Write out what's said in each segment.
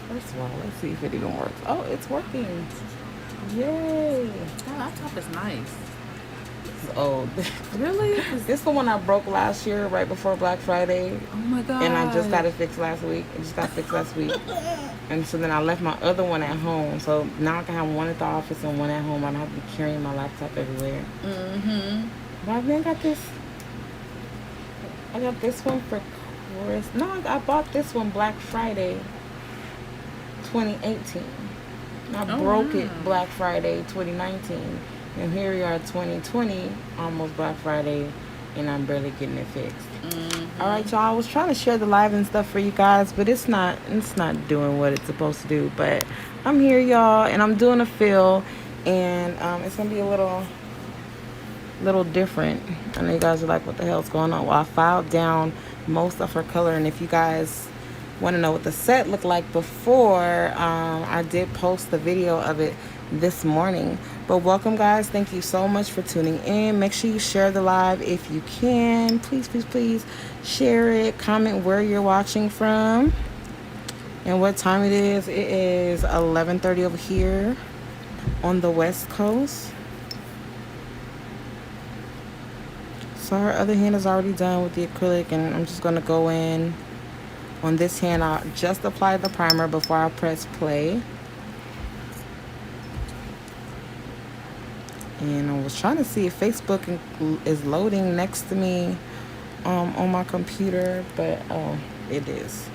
First of all, let's see if it even works. Oh, it's working. Yay. Oh, that top is nice. It's old. Really? This the one I broke last year, right before Black Friday. Oh my And I just got gosh. it fixed last week. It just got fixed last week. And so then I left my other one at home. So now I can have one at the office and one at home. I don't have to be carrying my laptop everywhere. Mm-hmm. But I then got this. I got this one for Chris. No, I bought this one Black Friday 2018. I Oh broke it wow. Black Friday 2019. And here we are 2020, almost Black Friday, and I'm barely getting it fixed. All right, Mm-hmm. y'all. I was trying to share the live and stuff for you guys, but it's not doing what it's supposed to do. But I'm here, y'all, and I'm doing a fill, and it's gonna be a little different. I know you guys are like, what the hell's going on? Well, I filed down most of her color, and if you guys want to know what the set looked like before, I did post the video of it this morning. But welcome, guys. Thank you so much for tuning in. Make sure you share the live if you can. Please, please, please share it. Comment where you're watching from and what time it is. It is 11:30 over here on the West Coast. So her other hand is already done with the acrylic, and I'm just gonna go in on this hand. I just applied the primer before I press play. And I was trying to see if Facebook is loading next to me on my computer, but it is.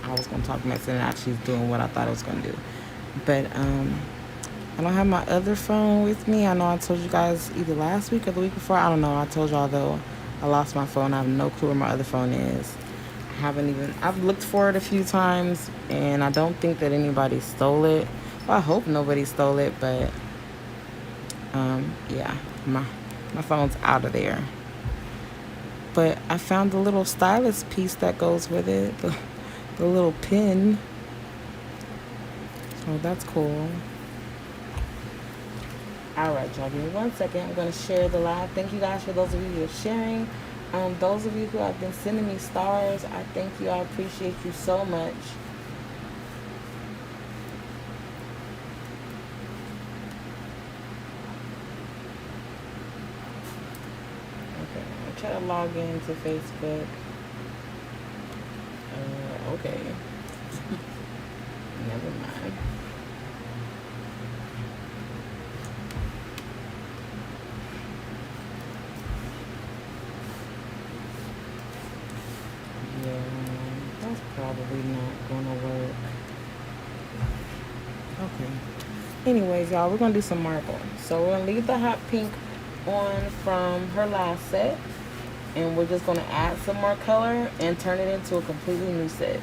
I was gonna talk mess and actually doing what I thought it was gonna do. But I don't have my other phone with me. I know I told you guys either last week or the week before. I don't know. I told y'all though I lost my phone. I have no clue where my other phone is. I haven't even. I've looked for it a few times, and I don't think that anybody stole it. Well, I hope nobody stole it, but yeah, my phone's out of there. But I found the little stylus piece that goes with it, the little pin. So that's cool. All right, y'all. Give me 1 second. I'm gonna share the live. Thank you guys for those of you who are sharing. Those of you who have been sending me stars, I thank you. I appreciate you so much. Okay, I'm trying to log into Facebook. Okay, never mind. Yeah, that's probably not gonna work. Okay. Anyways, y'all, we're gonna do some marble. So we're gonna leave the hot pink on from her last set, and we're just gonna add some more color and turn it into a completely new set.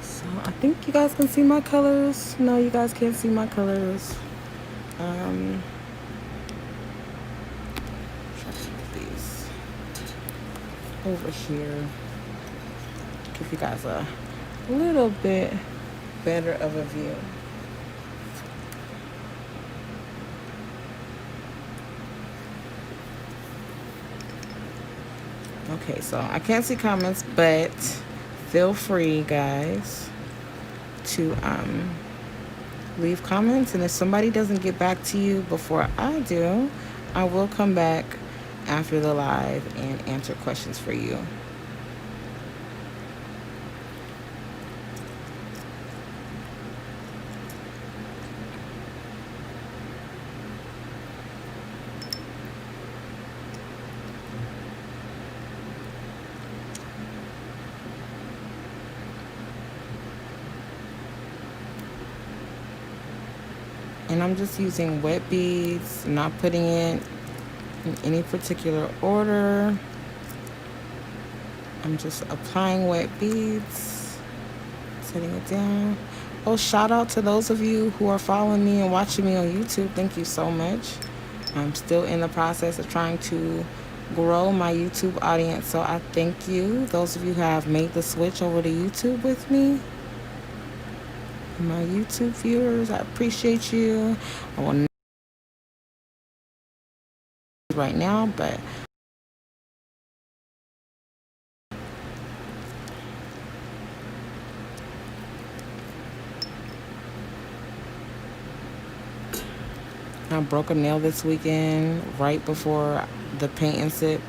So I think you guys can see my colors. No, you guys can't see my colors. Um, try to put these over here. Give you guys a little bit better of a view. Okay, so I can't see comments, but feel free, guys, to leave comments. And if somebody doesn't get back to you before I do, I will come back after the live and answer questions for you. And I'm just using wet beads, not putting it in any particular order. I'm just applying wet beads, setting it down. Oh, shout out to those of you who are following me and watching me on YouTube. Thank you so much. I'm still in the process of trying to grow my YouTube audience, so I thank you. Those of you who have made the switch over to YouTube with me, my YouTube viewers, I appreciate you. I will right now, but I broke a nail this weekend right before the paint and sip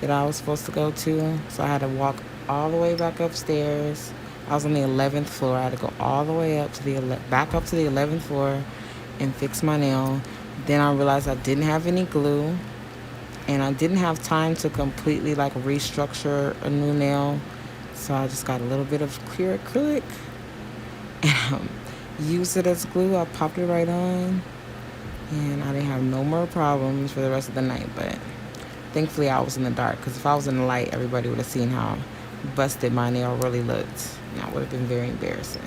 that I was supposed to go to. So I had to walk all the way back upstairs. I was on the 11th floor. I had to go all the way up to back up to the 11th floor and fix my nail. Then I realized I didn't have any glue and I didn't have time to completely like restructure a new nail. So I just got a little bit of clear acrylic and used it as glue. I popped it right on. And I didn't have no more problems for the rest of the night. But thankfully, I was in the dark. Because if I was in the light, everybody would have seen how busted my nail really looked. And that would have been very embarrassing.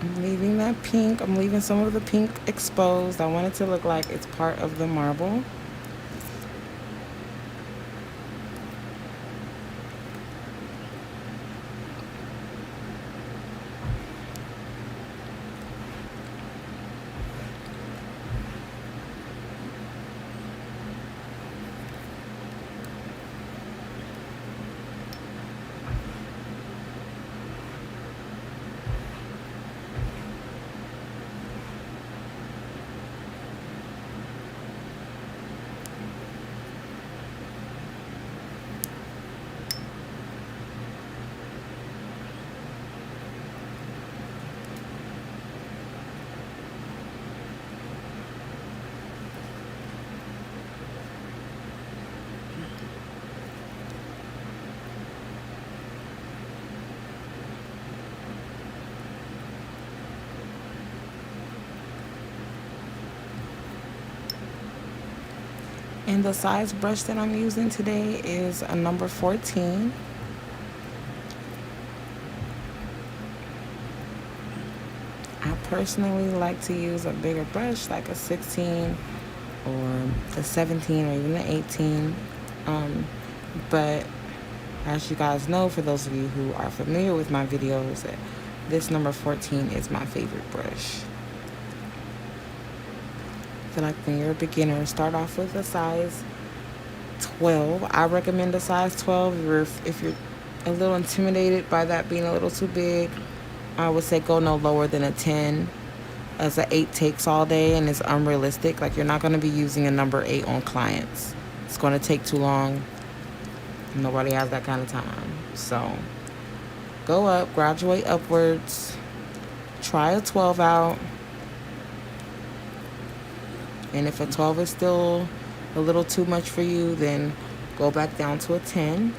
I'm leaving that pink. I'm leaving some of the pink exposed. I want it to look like it's part of the marble. And the size brush that I'm using today is a number 14. I personally like to use a bigger brush, like a 16 or a 17 or even an 18. But as you guys know, for those of you who are familiar with my videos, this number 14 is my favorite brush. I feel like when you're a beginner, start off with a size 12. I recommend a size 12. If you're a little intimidated by that being a little too big, I would say go no lower than a 10, as an 8 takes all day and it's unrealistic. Like, you're not going to be using a number 8 on clients. It's going to take too long. Nobody has that kind of time. So go up, graduate upwards, try a 12 out. And if a 12 is still a little too much for you, then go back down to a 10.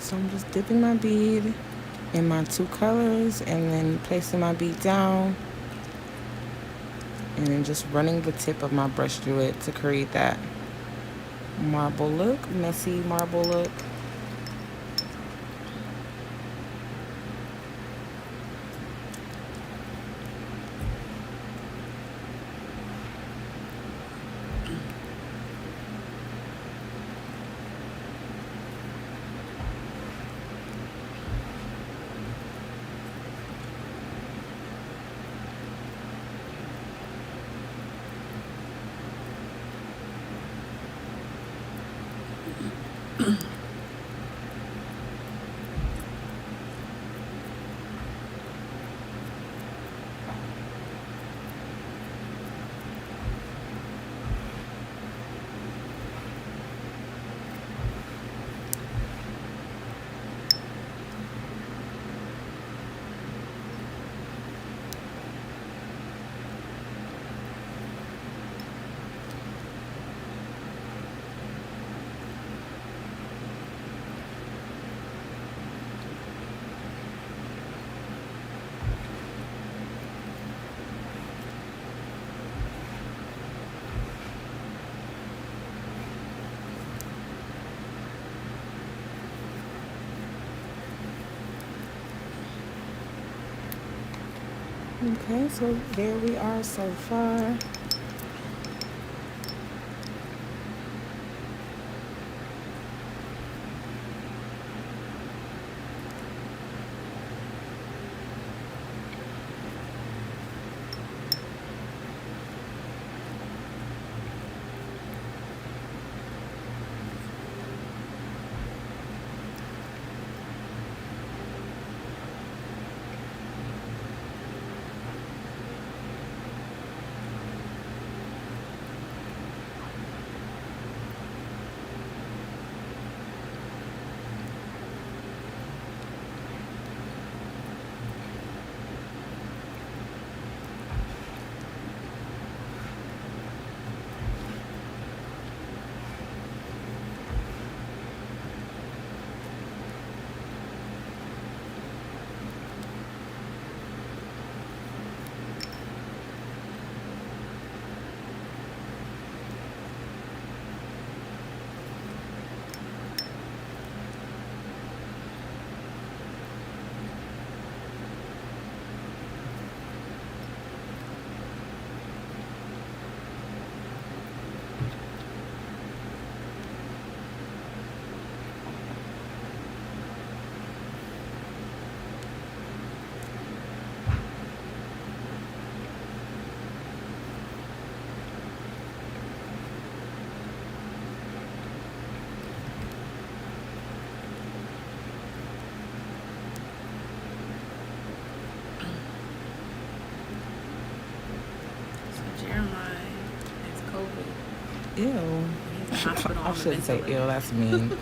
So I'm just dipping my bead in my two colors and then placing my bead down and then just running the tip of my brush through it to create that marble look, messy marble look. Okay, so there we are so far. So Jeremiah has COVID. Ew. He's in the hospital I on the shouldn't say ventilator. ew, that's mean.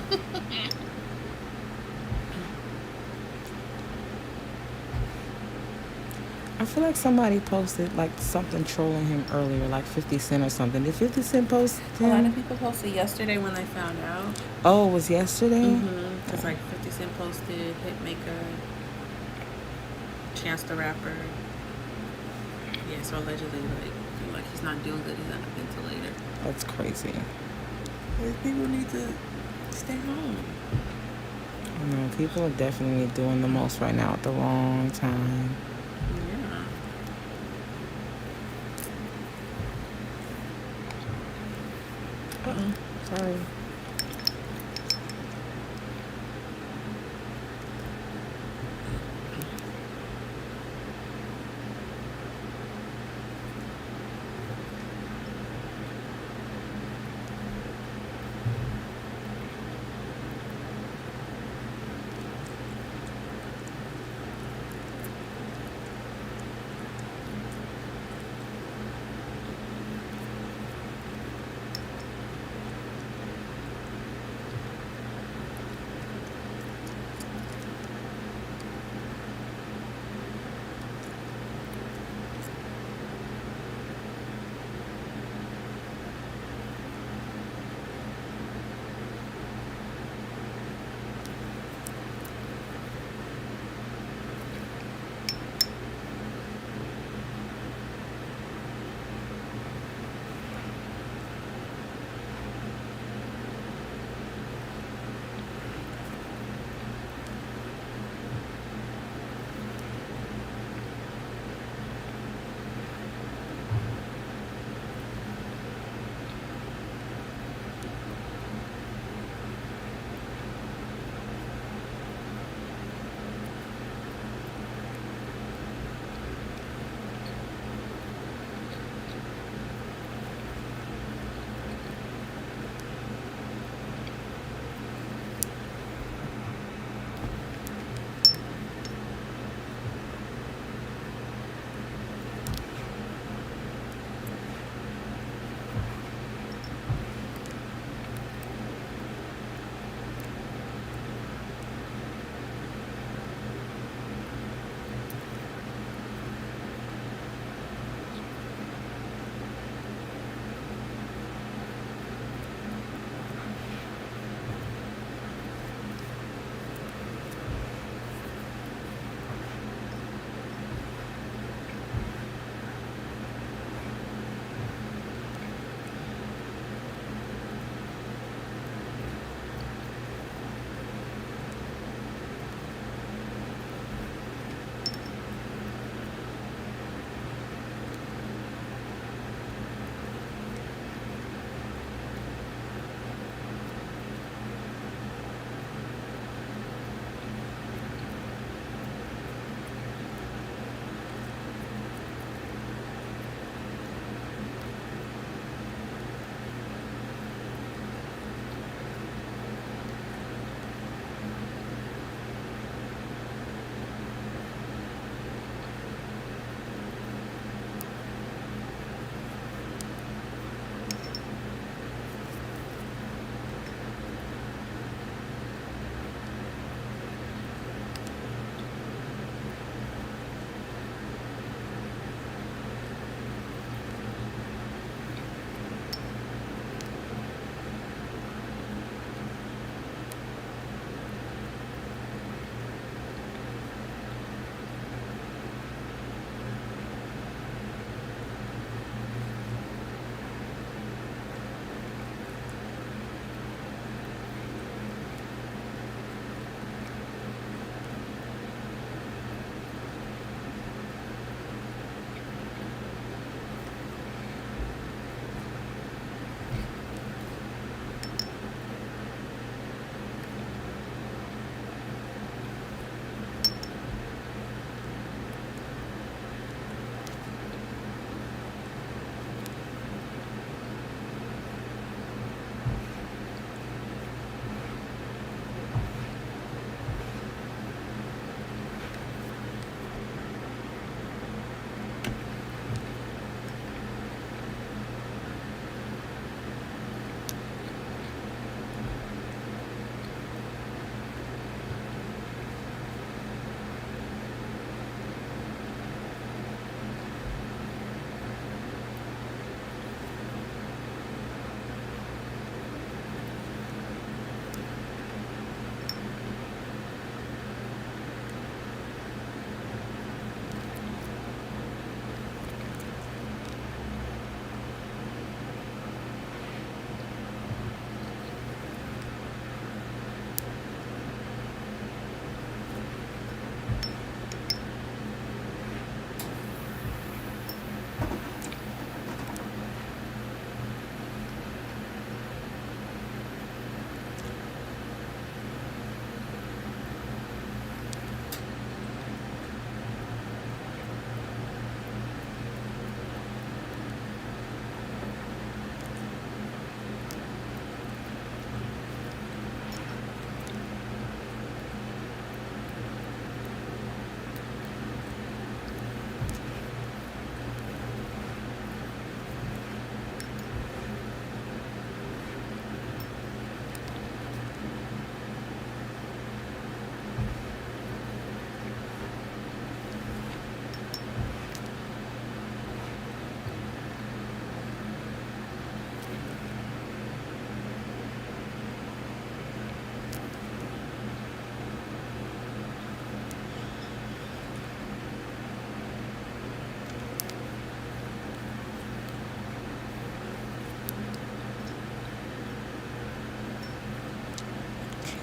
I feel like somebody posted like something trolling him earlier, like 50 Cent or something. Did 50 Cent post A lot of him? people posted yesterday when they found out. Oh, it was yesterday? Because like 50 Cent posted, Hitmaker, Chance the Rapper. Yeah, so allegedly, like he's not doing good. He's on a ventilator. That's crazy. People need to stay home. I know, people are definitely doing the most right now at the wrong time. Yeah. Uh-oh, sorry.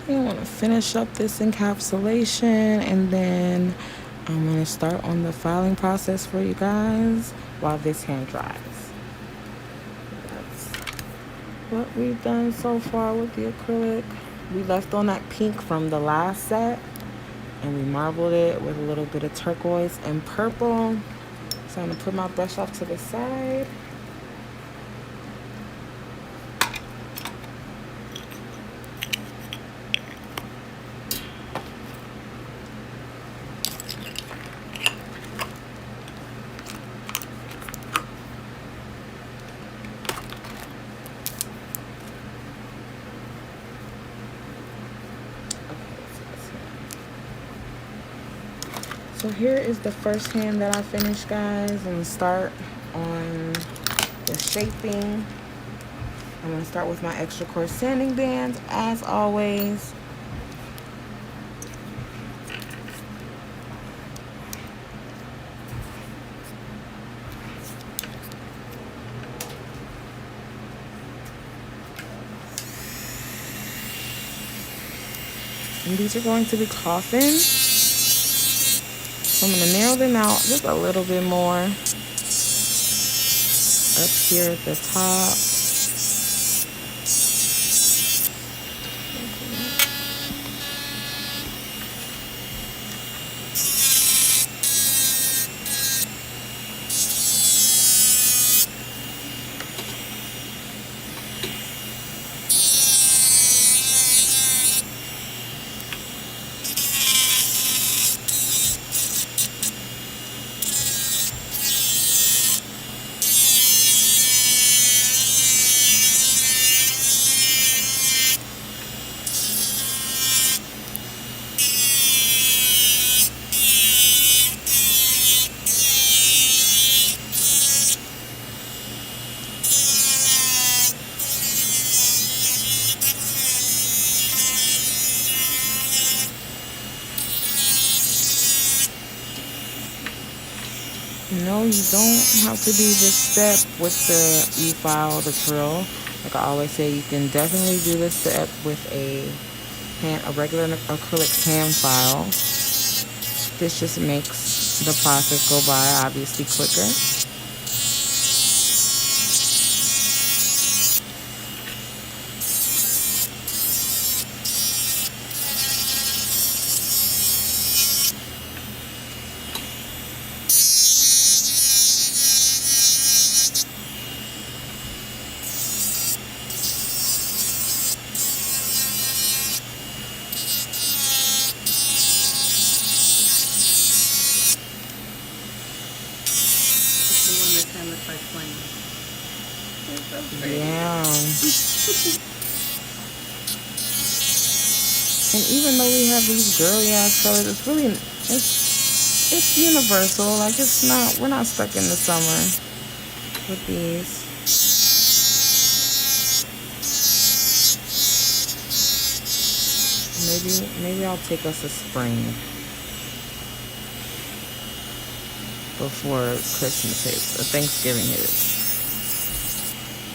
I want to finish up this encapsulation, and then I'm going to start on the filing process for you guys while this hand dries. That's what we've done so far with the acrylic. We left on that pink from the last set, and we marbled it with a little bit of turquoise and purple. So I'm going to put my brush off to the side. So here is the first hand that I finished, guys. I'm going to start on the shaping. I'm going to start with my extra coarse sanding bands, as always. And these are going to be coffins. So I'm going to narrow them out just a little bit more up here at the top. No, you don't have to do this step with the e-file, the drill. Like I always say, you can definitely do this step with a regular acrylic hand file. This just makes the process go by obviously quicker. Looks like flames. It's so pretty. Yeah. And even though we have these girly ass colors, it's really it's universal. Like it's not, we're not stuck in the summer with these. Maybe I'll take us a spring before Christmas hits or Thanksgiving hits.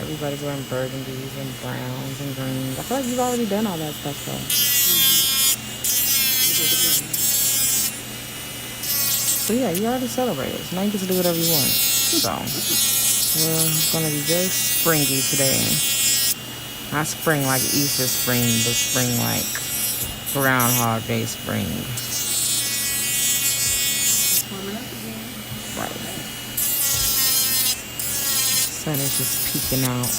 Everybody's wearing burgundies and browns and greens. I feel like you've already done all that stuff though. So yeah, you already celebrated. So now you get to do whatever you want. So we're gonna be very springy today. Not spring like Easter spring, but spring like Groundhog Day spring. Right. Sun is just peeking out.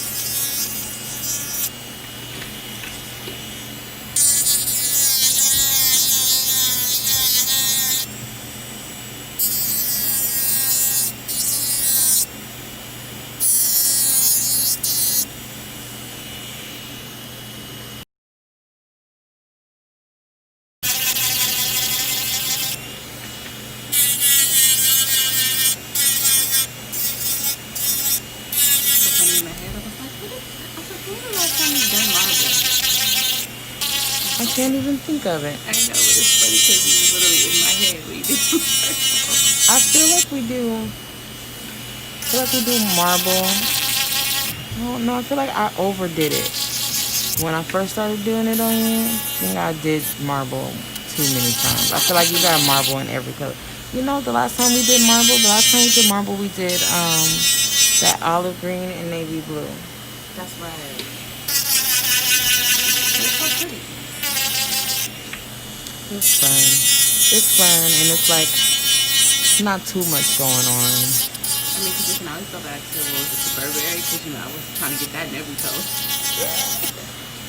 I can't even think of it. I know, but it's funny because you were literally in my head when you did the first one. I feel like we do marble. I don't know. I feel like I overdid it. When I first started doing it on you, I think I did marble too many times. I feel like you got marble in every color. You know, the last time we did marble, we did that olive green and navy blue. That's right. It's so pretty. It's fun. It's fun, and it's like not too much going on. I mean, because you can always go back to, what was it, the Burberry? Because, I was trying to get that in every color.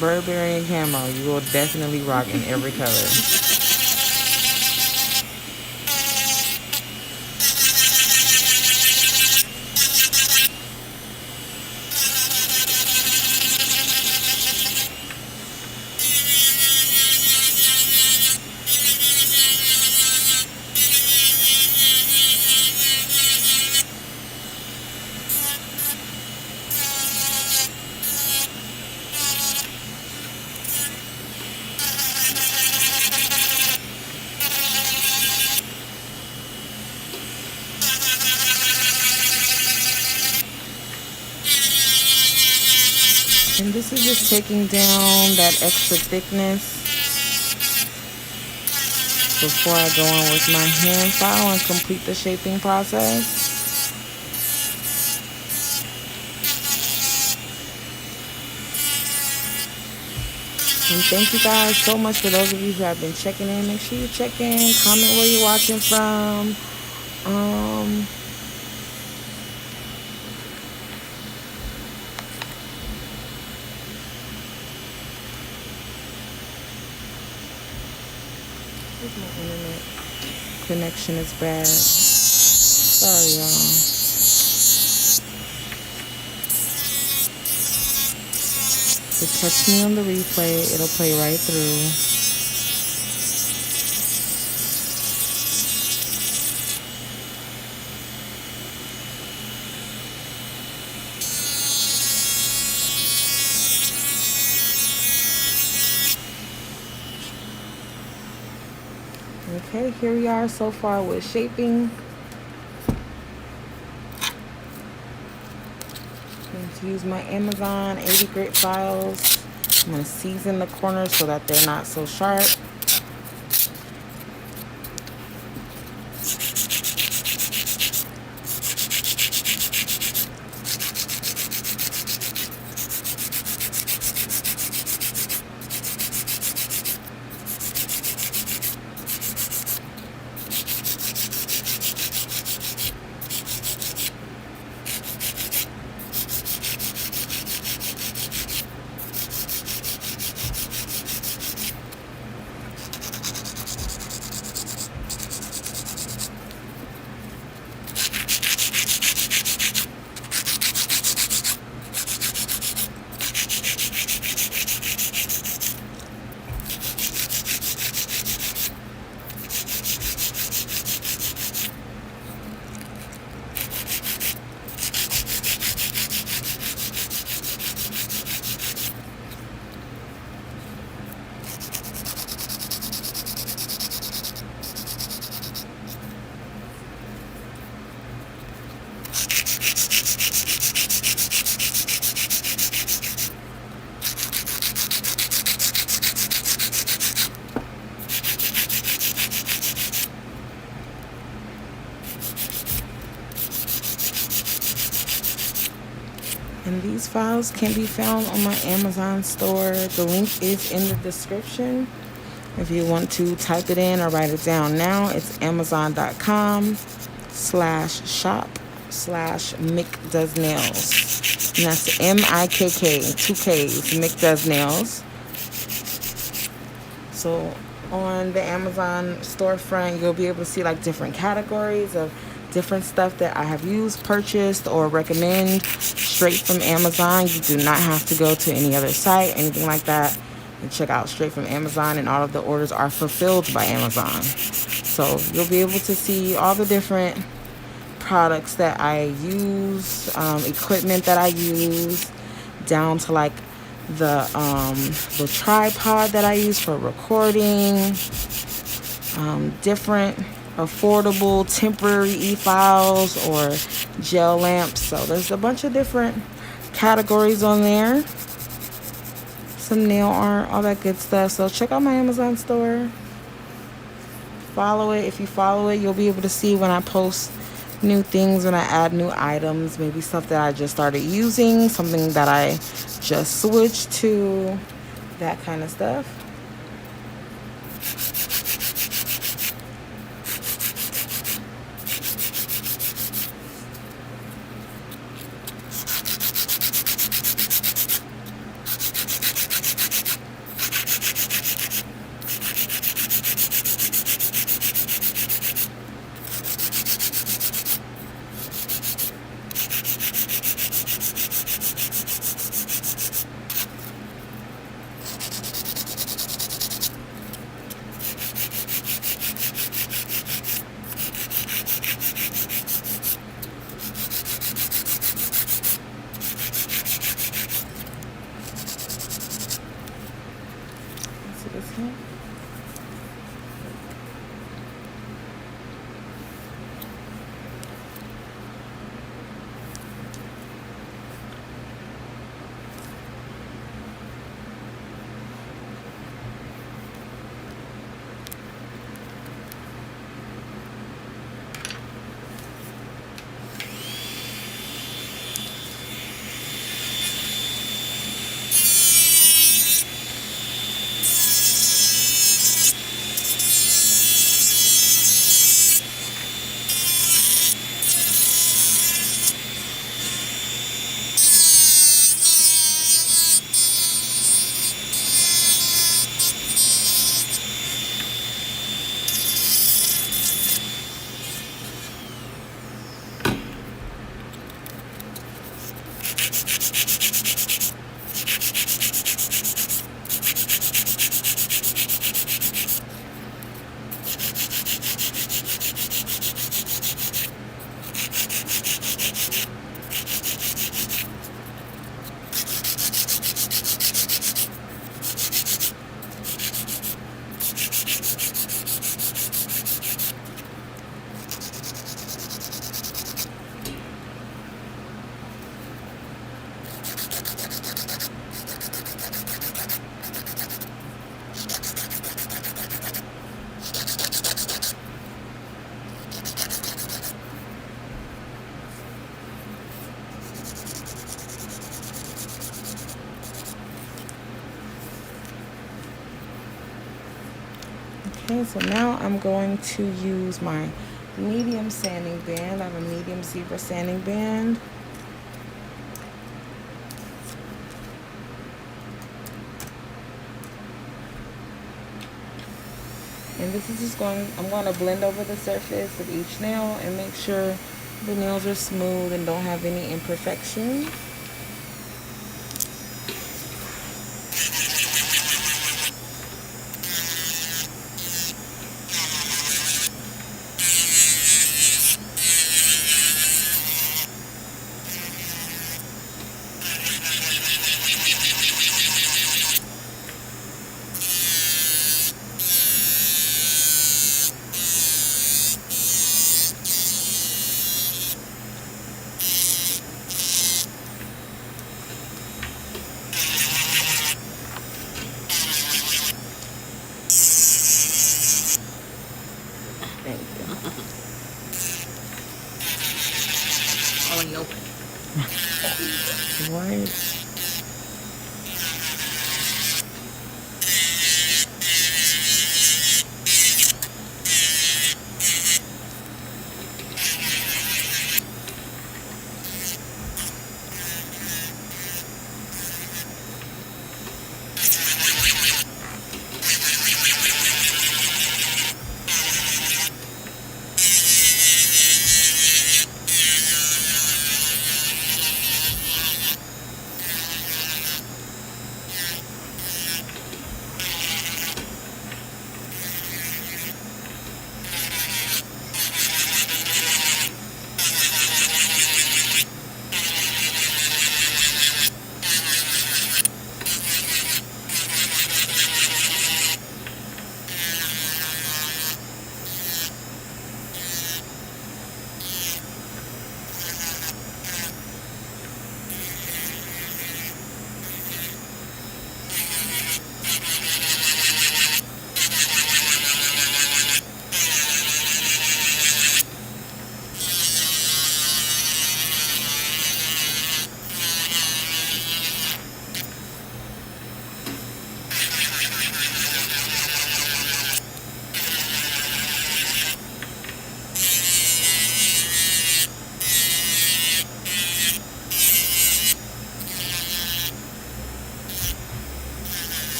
Burberry and camo, you will definitely rock in every color. And this is just taking down that extra thickness before I go on with my hand file and complete the shaping process. And thank you guys so much for those of you who have been checking in. Make sure you check in, comment where you're watching from. My internet connection is bad. Sorry, y'all. Just touch me on the replay. It'll play right through. Okay, here we are so far with shaping. I'm going to use my Amazon 80 grit files. I'm going to season the corners so that they're not so sharp. And these files can be found on my Amazon store. The link is in the description. If you want to type it in or write it down now, it's amazon.com/shop/Mick Does Nails. And that's MIKK, 2 Ks, Mick Does Nails. So on the Amazon storefront, you'll be able to see like different categories of different stuff that I have used, purchased, or recommend straight from Amazon. You do not have to go to any other site, anything like that. You check out straight from Amazon, and all of the orders are fulfilled by Amazon. So you'll be able to see all the different products that I use, equipment that I use, down to like the tripod that I use for recording, different affordable temporary e-files or gel lamps. So there's a bunch of different categories on there. It's some nail art, all that good stuff. So check out my Amazon store. Follow it. If you follow it, you'll be able to see when I post new things, when I add new items, maybe stuff that I just started using, something that I just switched to, that kind of stuff. See this here? Okay, so now I'm going to use my medium sanding band. I have a medium zebra sanding band. And this is just I'm going to blend over the surface of each nail and make sure the nails are smooth and don't have any imperfections. Thank All in the open. you. Right.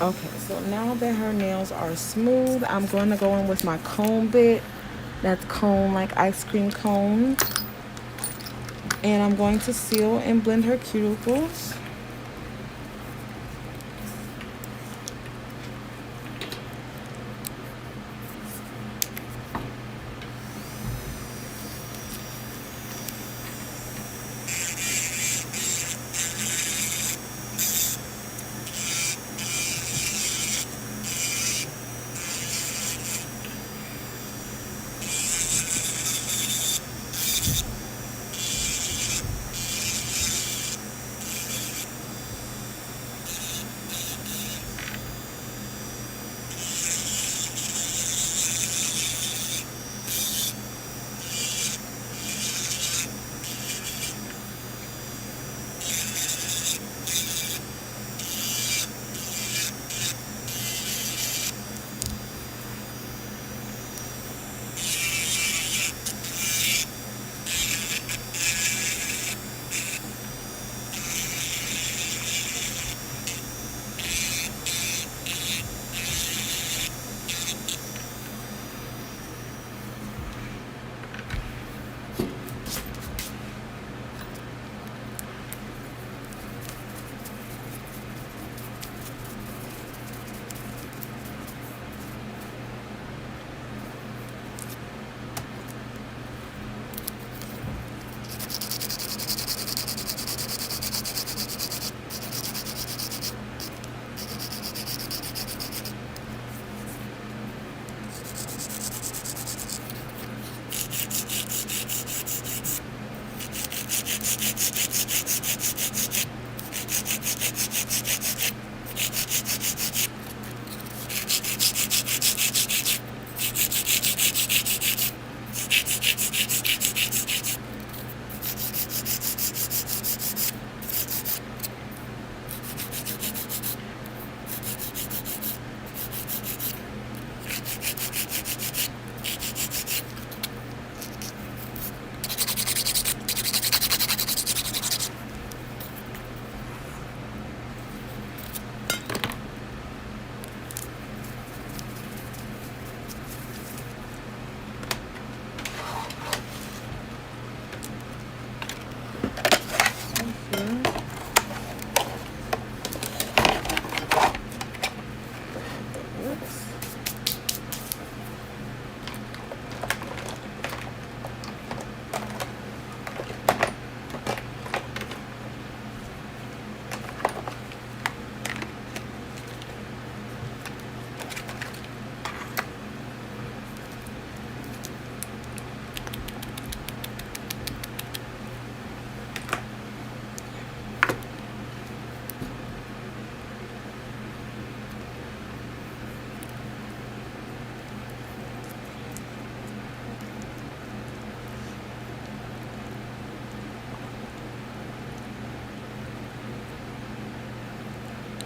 Okay, so now that her nails are smooth, I'm going to go in with my comb bit. That's cone like ice cream cone. And I'm going to seal and blend her cuticles.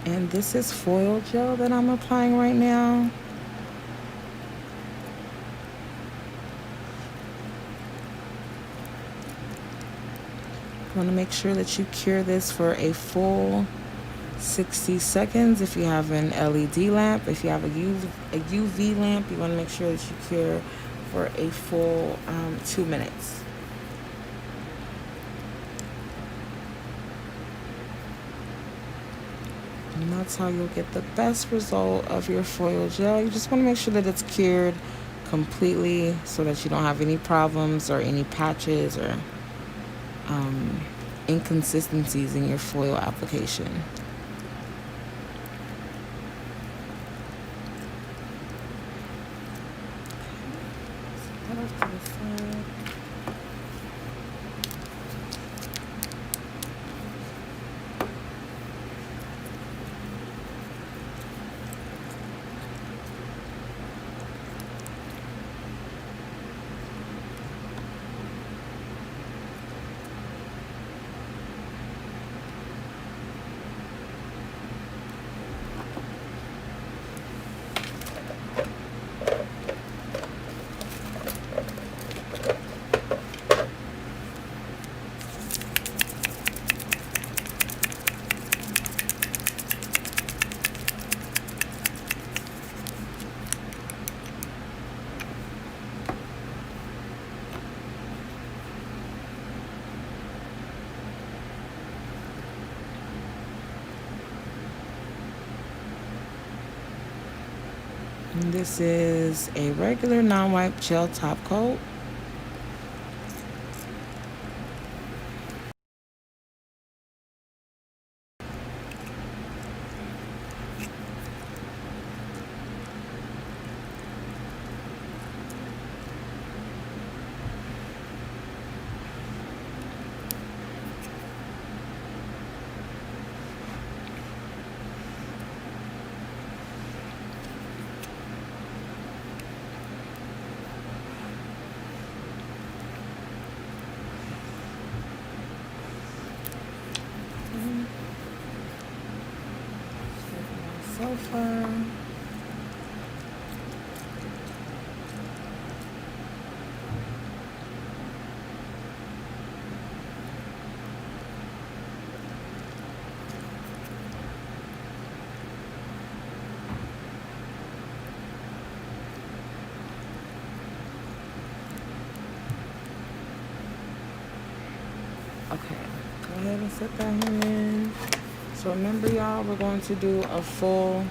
And this is foil gel that I'm applying right now. You want to make sure that you cure this for a full 60 seconds if you have an LED lamp. If you have a UV lamp, you want to make sure that you cure for a full 2 minutes. And that's how you'll get the best result of your foil gel. You just want to make sure that it's cured completely so that you don't have any problems or any patches or inconsistencies in your foil application. Set that off to the side. And this is a regular non-wipe gel top coat. Sulfur. Okay, go ahead and set that in. So remember, y'all, we're going to do a full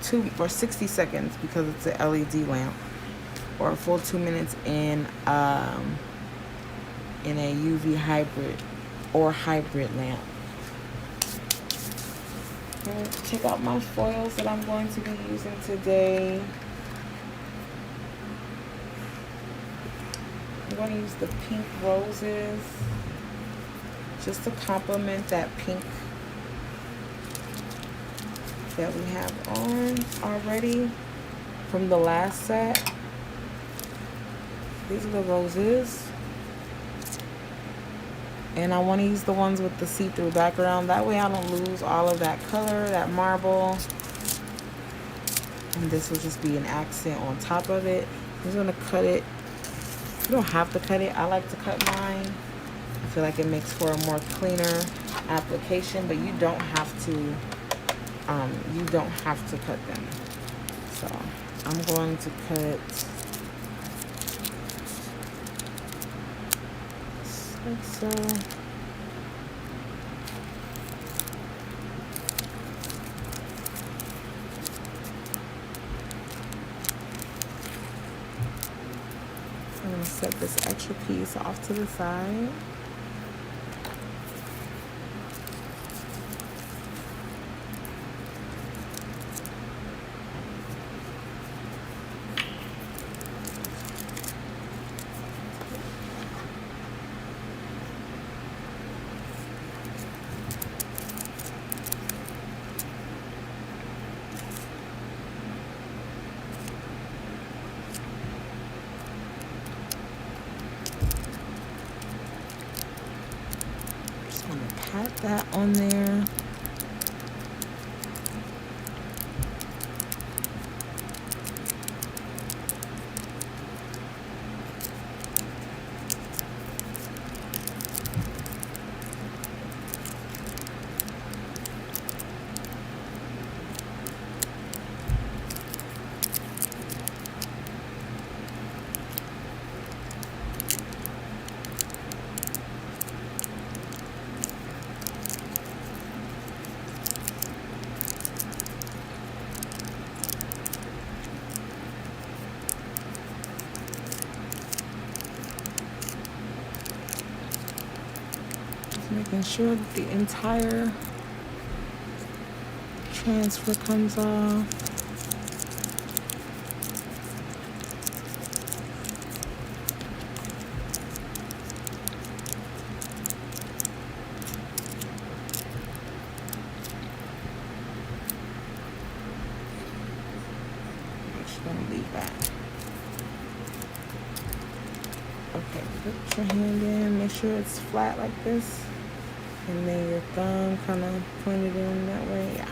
2 or 60 seconds because it's an LED lamp, or a full 2 minutes in a UV hybrid or hybrid lamp. Okay, check out my foils that I'm going to be using today. I'm going to use the pink roses just to complement that pink that we have on already from the last set. These are the roses. And I want to use the ones with the see-through background. That way I don't lose all of that color, that marble. And this will just be an accent on top of it. I'm just going to cut it. You don't have to cut it. I like to cut mine. I feel like it makes for a more cleaner application, but you don't have to. You don't have to cut them. So I'm going to cut like so. I'm going to set this extra piece off to the side. Pat that on there. Just making sure that the entire transfer comes off. I'm just gonna leave that. Okay, put your hand in, make sure it's flat like this, and then your thumb kind of pointed in that way. Yeah.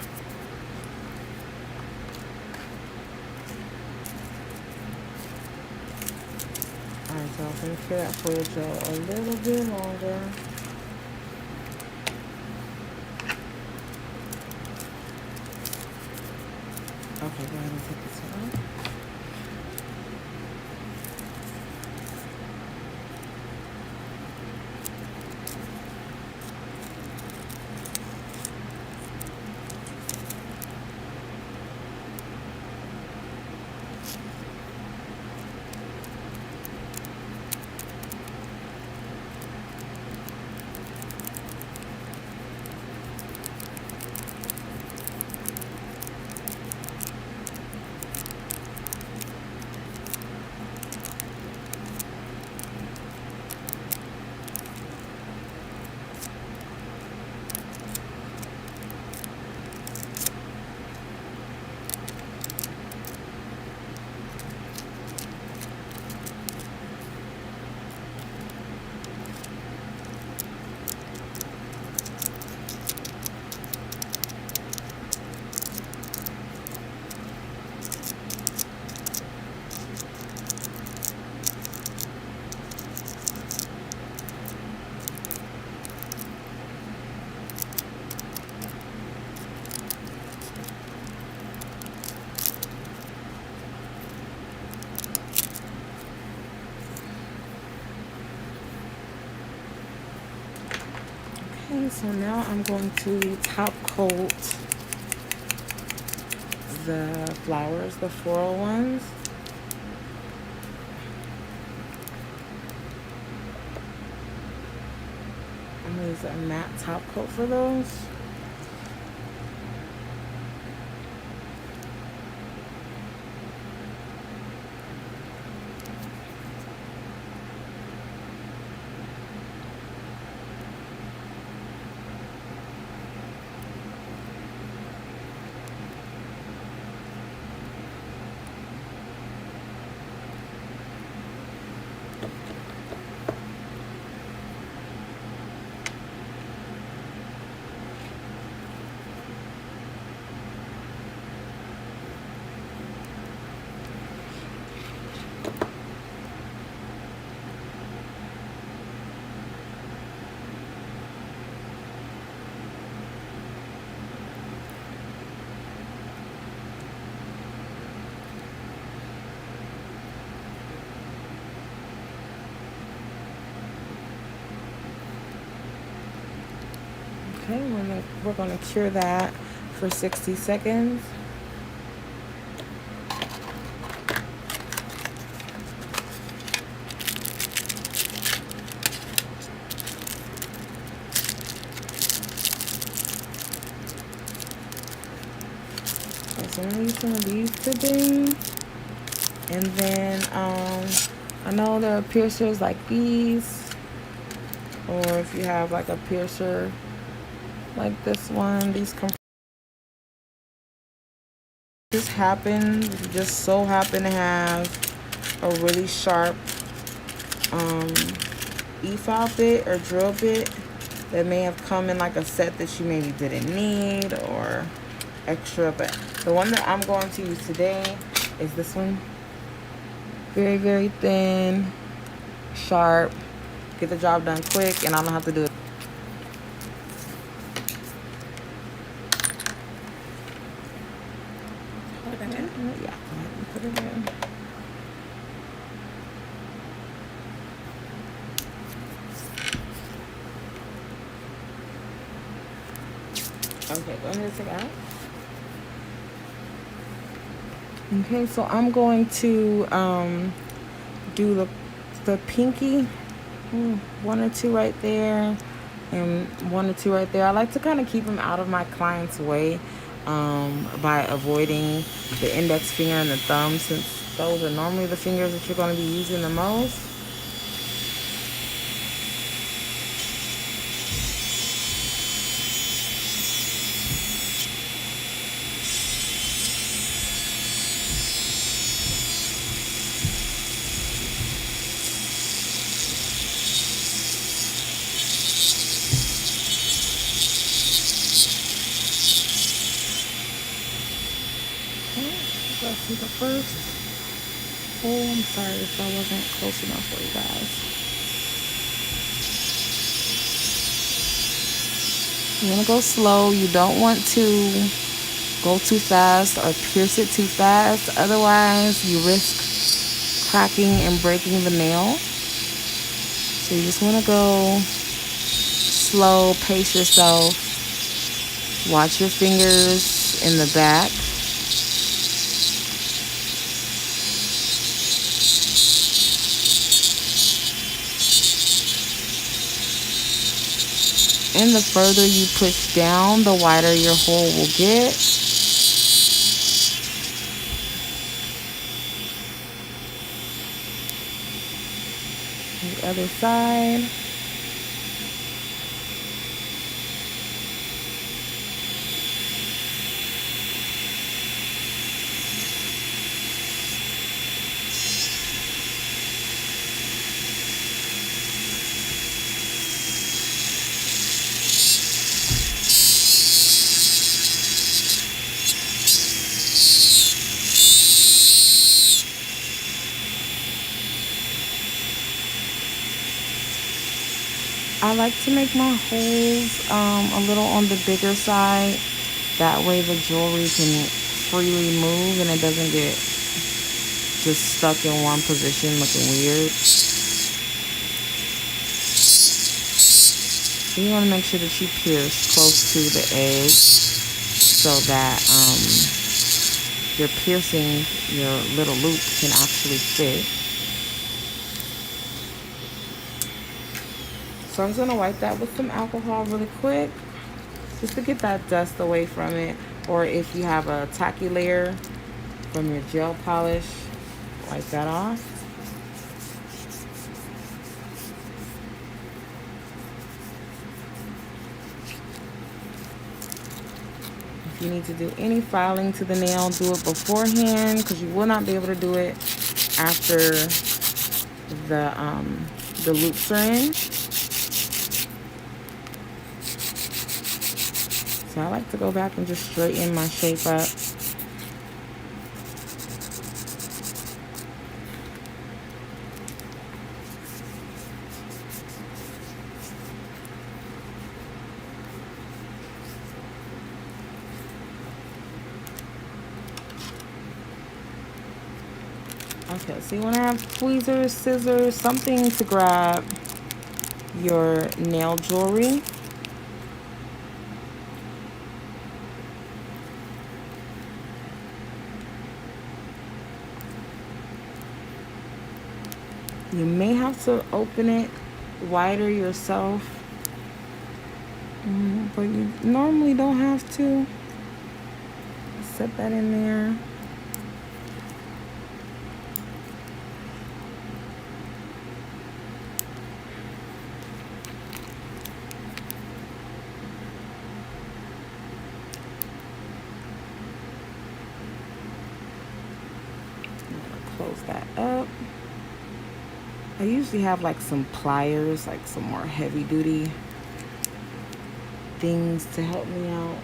Alright, so I'm gonna cure that foil gel a little bit longer. Okay, go ahead and take this one out. Okay, so now I'm going to top coat the flowers, the floral ones. I'm going to use a matte top coat for those. Okay, we're gonna cure that for 60 seconds. Okay, so I'm gonna use some of these today. And then I know there are piercers like these, or if you have like a piercer like this one, these come. Just happens, you just so happen to have a really sharp e-file bit or drill bit that may have come in like a set that you maybe didn't need or extra, but the one that I'm going to use today is this one. Very, very thin, sharp, get the job done quick, and I don't have to do it. Yeah, put it in. Okay, go ahead and take it out. Okay, so I'm going to do the pinky, one or two right there, and 1 or 2 right there. I like to kind of keep them out of my client's way by avoiding the index finger and the thumb, since those are normally the fingers that you're going to be using the most. Let's see the first. Oh, I'm sorry if I wasn't close enough for you guys. You want to go slow. You don't want to go too fast or pierce it too fast. Otherwise, you risk cracking and breaking the nail. So you just want to go slow, pace yourself. Watch your fingers in the back. And the further you push down, the wider your hole will get. The other side. I like to make my holes a little on the bigger side. That way the jewelry can freely move and it doesn't get just stuck in one position looking weird. So you want to make sure that you pierce close to the edge so that your piercing, your little loop can actually fit. So I'm just going to wipe that with some alcohol really quick, just to get that dust away from it. Or if you have a tacky layer from your gel polish, wipe that off. If you need to do any filing to the nail, do it beforehand, because you will not be able to do it after the loops are in. So I like to go back and just straighten my shape up. Okay, so you want to have tweezers, scissors, something to grab your nail jewelry. You may have to open it wider yourself, but you normally don't have to. Set that in there. Close that up. I usually have like some pliers, like some more heavy duty things to help me out.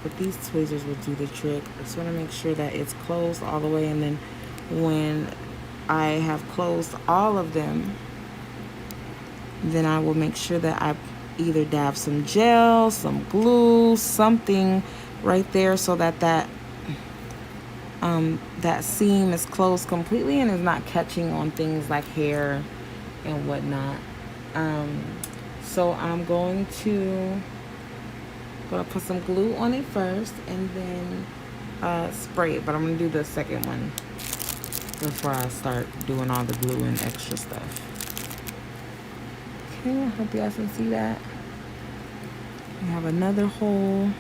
But these tweezers will do the trick. I just want to make sure that it's closed all the way, and then when I have closed all of them, then I will make sure that I either dab some gel, some glue, something right there so that that seam is closed completely and is not catching on things like hair and whatnot. So I'm going to put some glue on it first and then spray it, but I'm going to do the second one before I start doing all the glue and extra stuff. Okay, I hope you guys can see that. We have another hole.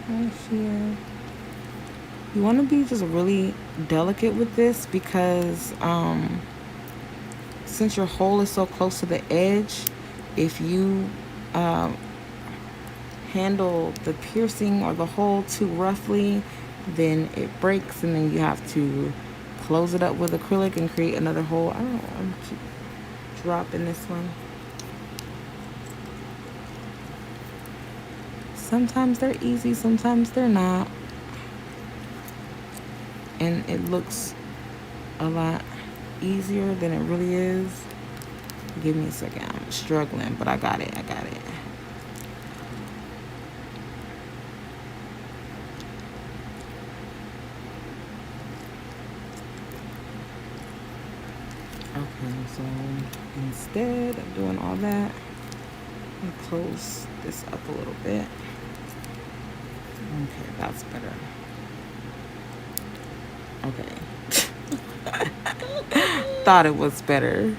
Right here. You want to be just really delicate with this because since your hole is so close to the edge, if you handle the piercing or the hole too roughly, then it breaks, and then you have to close it up with acrylic and create another hole. I don't know, I'm keep dropping this one. Sometimes they're easy, sometimes they're not, and it looks a lot easier than it really is. Give me a second, I'm struggling, but I got it. Okay, so instead of doing all that, I'm gonna close this up a little bit. Okay, that's better. Okay. Thought it was better.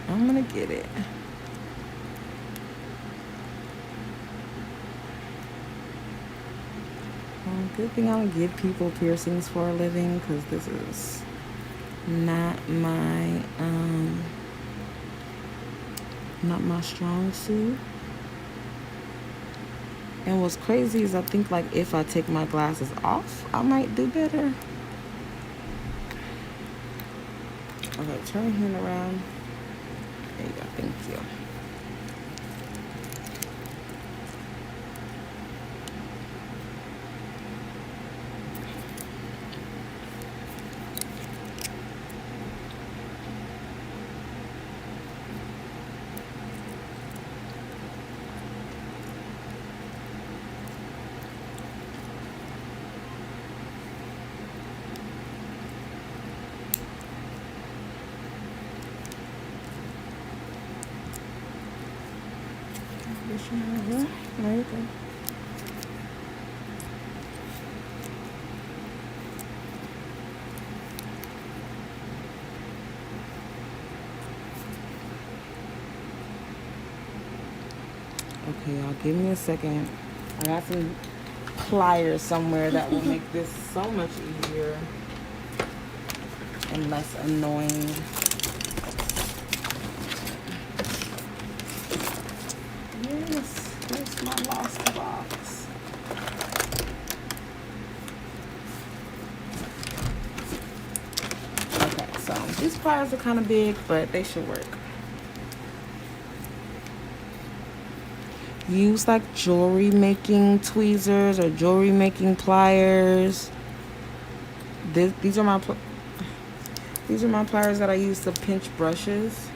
I'm gonna get it. Good thing I don't give people piercings for a living, because this is not my strong suit. And what's crazy is I think like if I take my glasses off, I might do better. Okay, turn your hand around. There you go, thank you. There you go. Okay, y'all, give me a second. I got some pliers somewhere that will make this so much easier and less annoying. Yes, here's my lost box. Okay, so these pliers are kind of big, but they should work. Use like jewelry making tweezers or jewelry making pliers. These are my pliers that I use to pinch brushes.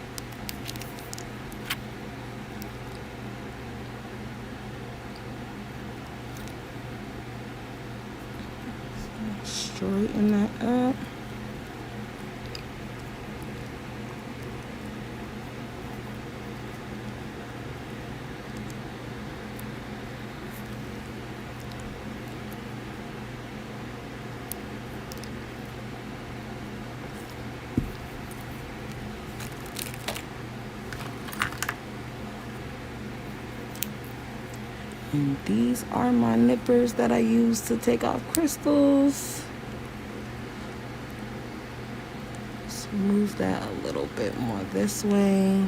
Straighten that up. And these are my nippers that I use to take off crystals. So move that a little bit more this way.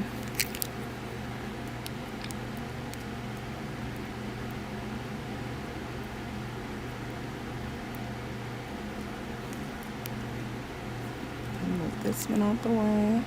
Move this one out the way.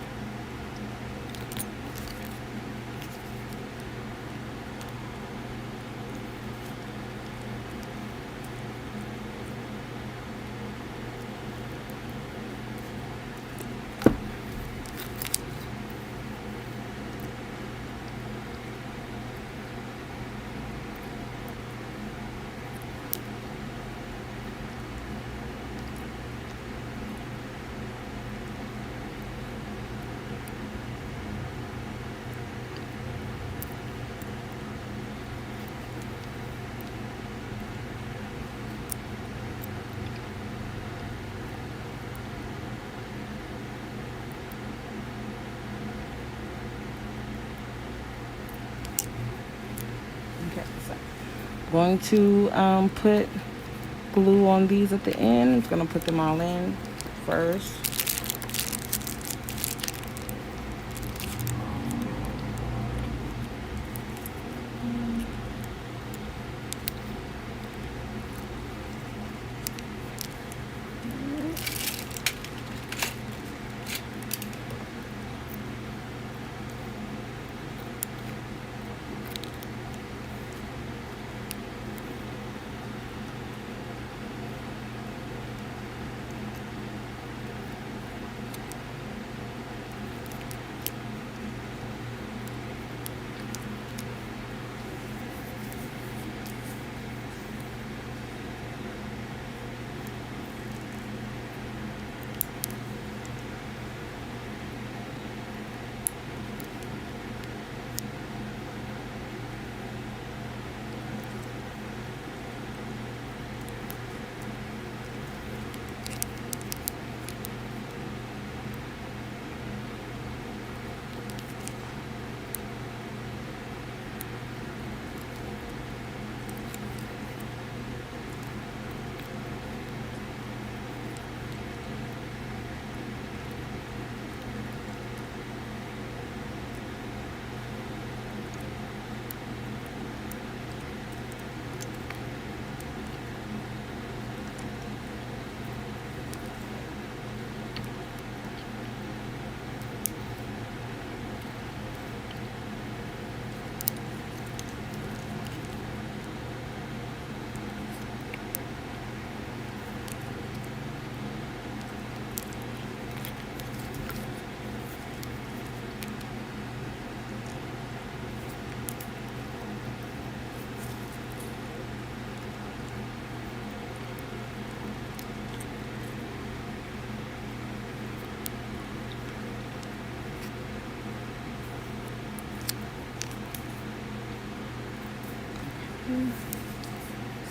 Going to put glue on these at the end. I'm just going to put them all in first.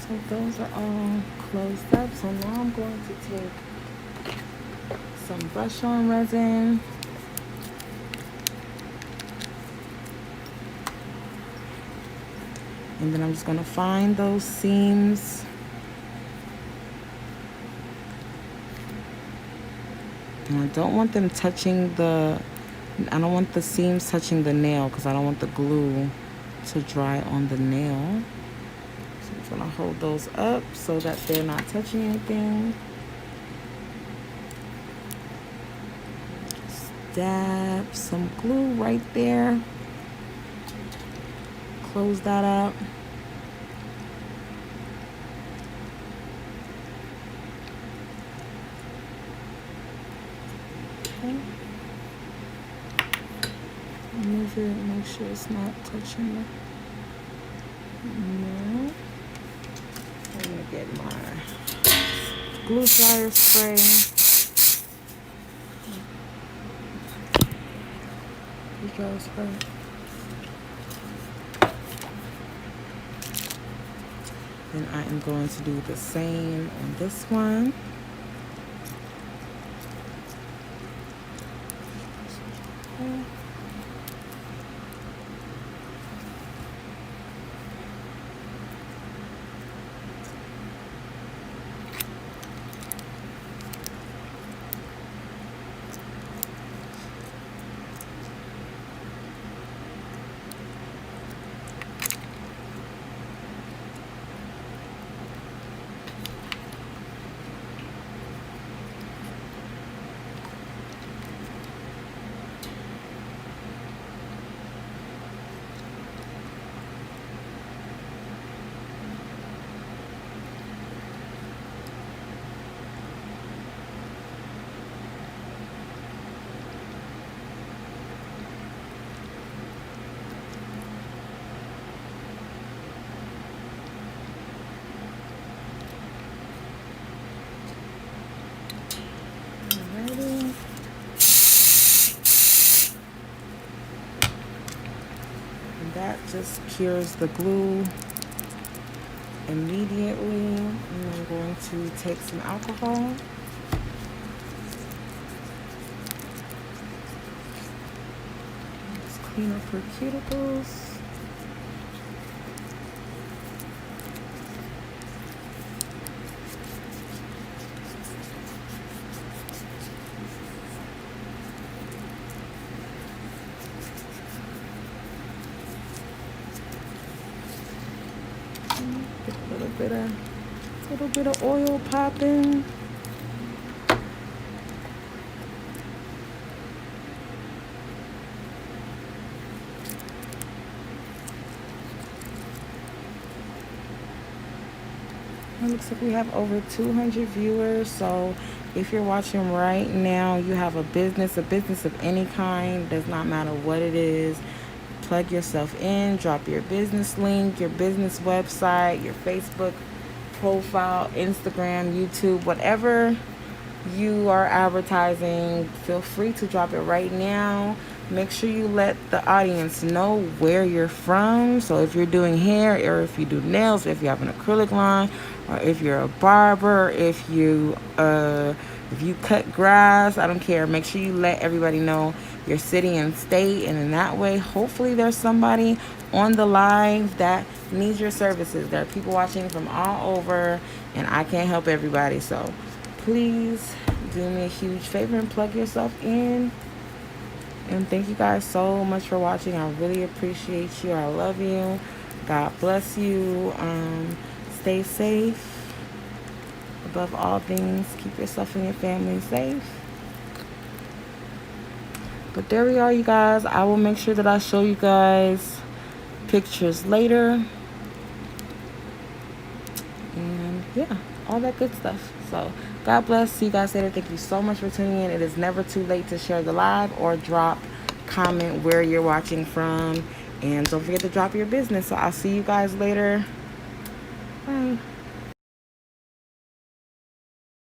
So those are all closed up. So now I'm going to take some brush on resin. And then I'm just going to find those seams. And I don't want them touching I don't want the seams touching the nail because I don't want the glue to dry on the nail. So I'm just going to hold those up so that they're not touching anything. Dab some glue right there. Close that up. Okay. Measure it, make sure it's not touching the nail. I'm gonna get my glue dryer spray. Glue dryer spray. Then I am going to do the same on this one. That just cures the glue immediately. And I'm going to take some alcohol. Just clean up her cuticles. little bit of oil popping. It looks like we have over 200 viewers. So if you're watching right now, you have a business of any kind, does not matter what it is. Plug yourself in, drop your business link, your business website, your Facebook profile, Instagram, YouTube, whatever you are advertising, feel free to drop it right now. Make sure you let the audience know where you're from. So if you're doing hair, or if you do nails, if you have an acrylic line, or if you're a barber, if you cut grass, I don't care. Make sure you let everybody know your city and state, and in that way, hopefully there's somebody on the live that needs your services. There are people watching from all over, and I can't help everybody. So please do me a huge favor and plug yourself in. And thank you guys so much for watching. I really appreciate you. I love you. God bless you. Stay safe. Above all things, keep yourself and your family safe. But there we are, you guys. I will make sure that I show you guys pictures later. And yeah, all that good stuff. So God bless. See you guys later. Thank you so much for tuning in. It is never too late to share the live or comment where you're watching from. And don't forget to drop your business. So I'll see you guys later. Bye.